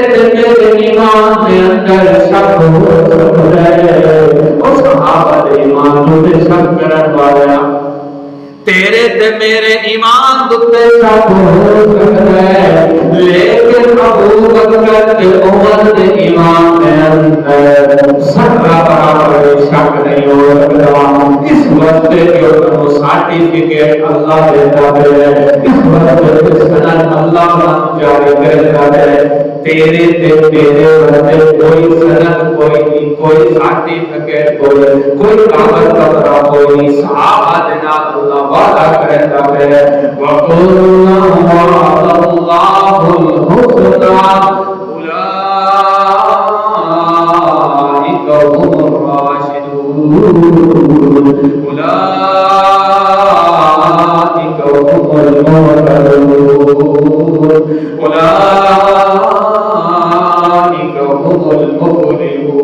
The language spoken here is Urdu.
میرے ایمان کے اندر شک ہو سکتا ہے اور صحابہ دے ایمان تے شک کرن والا تیرے تے میرے ایمان تے شک ہو سکتا ہے لیکن ابو بکر تے عمر دے ایمان کے اندر ذرہ برابر شک نہیں ہو سکتا اس وقت جو سرٹیفکیٹ اللہ دیتا ہے اس وقت سند اللہ جاری کرتا ہے تیرے تے میرے ورتے کوئی سند کوئی سرٹیفکیٹ کوئی کاغذ پتر کوئی صحابہ دے نال اللہ وعدہ کرتا ہے وَقُلْنَا وَعَدَ اللَّهُ الْحُسْنَى أُولَٰئِكَ هُمُ الرَّاشِدُونَ أُولَٰئِكَ هُمُ المهتدون أولئك هم المفلحون